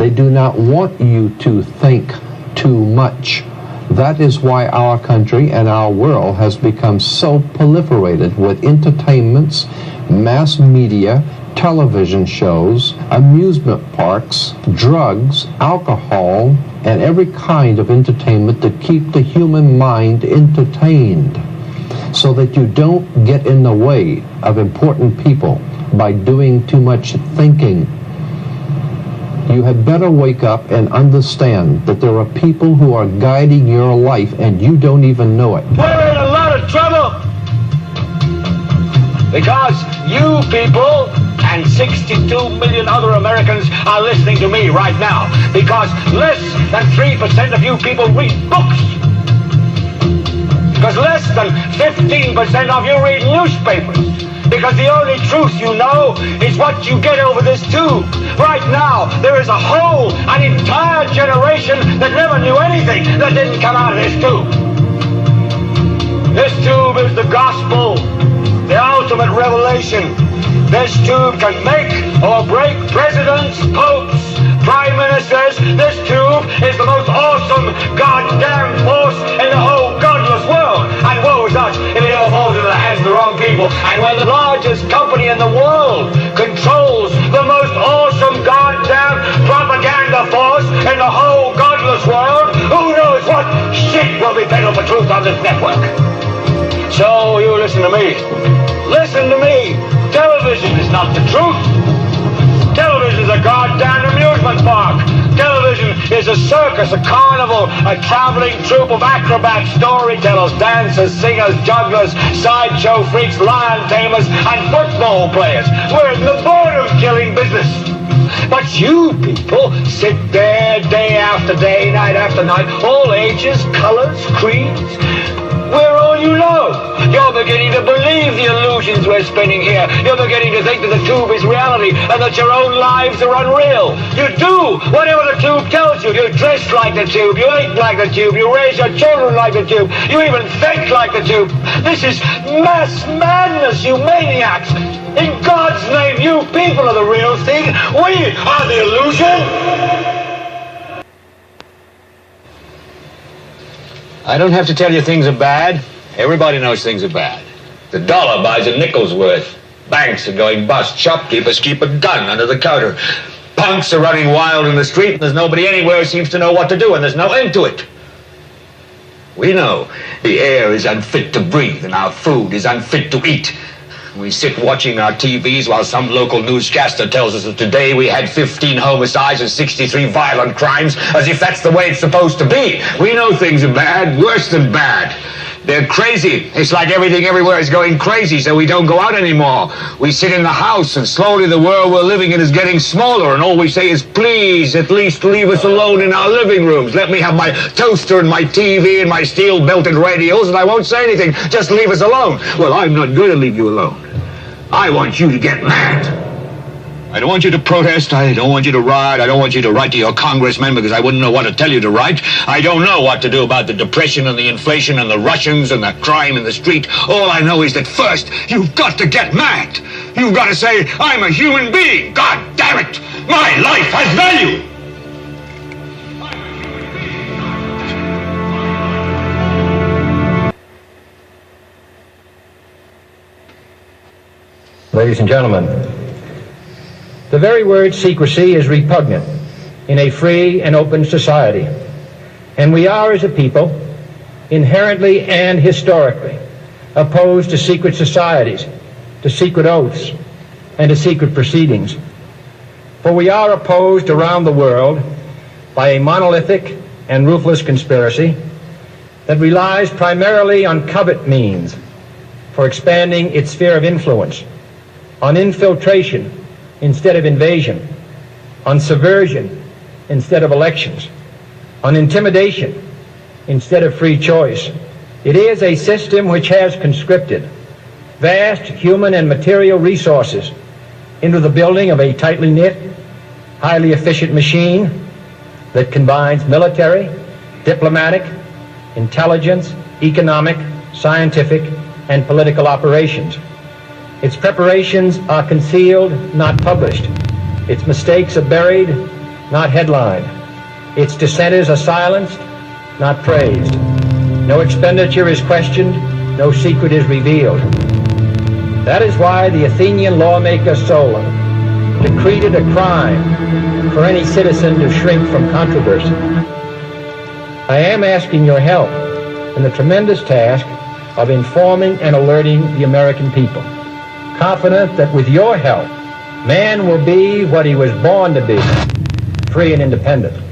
They do not want you to think too much. That is why our country and our world has become so proliferated with entertainments, mass media, television shows, amusement parks, drugs, alcohol, and every kind of entertainment to keep the human mind entertained, so that you don't get in the way of important people by doing too much thinking. You had better wake up and understand that there are people who are guiding your life and you don't even know it. We're in a lot of trouble because you people and 62 million other Americans are listening to me right now, because less than 3% of you people read books, because less than 15% of you read newspapers, because the only truth you know is what you get over this tube. Right now, there is an entire generation that never knew anything that didn't come out of this tube. This tube is the gospel, the ultimate revelation. This tube can make or break presidents, popes, prime ministers. This tube is the most awesome goddamn force in the whole godless world. And woe is us if it ever falls into the hands of the wrong people. And when the largest company in the world controls the most awesome goddamn propaganda force in the whole godless world, who knows what shit will be peddled for truth on this network. So you listen to me. Listen to me. Television is not the truth. Television is a goddamn amusement park. Television is a circus, a carnival, a traveling troupe of acrobats, storytellers, dancers, singers, jugglers, sideshow freaks, lion tamers, and football players. We're in the boredom-killing business. But you people sit there day after day, night after night, all ages, colors, creeds. We're all you know. You're beginning to believe the illusions we're spinning here. You're beginning to think that the tube is reality and that your own lives are unreal. You do whatever the tube tells you. You dress like the tube. You eat like the tube. You raise your children like the tube. You even think like the tube. This is mass madness, you maniacs. In God's name, you people are the real thing. We are the illusion. I don't have to tell you things are bad. Everybody knows things are bad. The dollar buys a nickel's worth. Banks are going bust. Shopkeepers keep a gun under the counter. Punks are running wild in the street, and there's nobody anywhere who seems to know what to do, and there's no end to it. We know the air is unfit to breathe, and our food is unfit to eat. We sit watching our TVs while some local newscaster tells us that today we had 15 homicides and 63 violent crimes, as if that's the way it's supposed to be. We know things are bad, worse than bad. They're crazy. It's like everything everywhere is going crazy, so we don't go out anymore. We sit in the house, and slowly the world we're living in is getting smaller, and all we say is, please, at least leave us alone in our living rooms. Let me have my toaster and my TV and my steel-belted radios, and I won't say anything. Just leave us alone. Well, I'm not going to leave you alone. I want you to get mad. I don't want you to protest. I don't want you to riot. I don't want you to write to your congressman, because I wouldn't know what to tell you to write. I don't know what to do about the depression and the inflation and the Russians and the crime in the street. All I know is that first, you've got to get mad. You've got to say, I'm a human being. God damn it. My life has value. Ladies and gentlemen, the very word secrecy is repugnant in a free and open society. And we are, as a people, inherently and historically opposed to secret societies, to secret oaths, and to secret proceedings. For we are opposed around the world by a monolithic and ruthless conspiracy that relies primarily on covert means for expanding its sphere of influence, on infiltration instead of invasion, on subversion instead of elections, on intimidation instead of free choice. It is a system which has conscripted vast human and material resources into the building of a tightly knit, highly efficient machine that combines military, diplomatic, intelligence, economic, scientific, and political operations. Its preparations are concealed, not published. Its mistakes are buried, not headlined. Its dissenters are silenced, not praised. No expenditure is questioned, no secret is revealed. That is why the Athenian lawmaker Solon decreed it a crime for any citizen to shrink from controversy. I am asking your help in the tremendous task of informing and alerting the American people, confident that with your help, man will be what he was born to be, free and independent.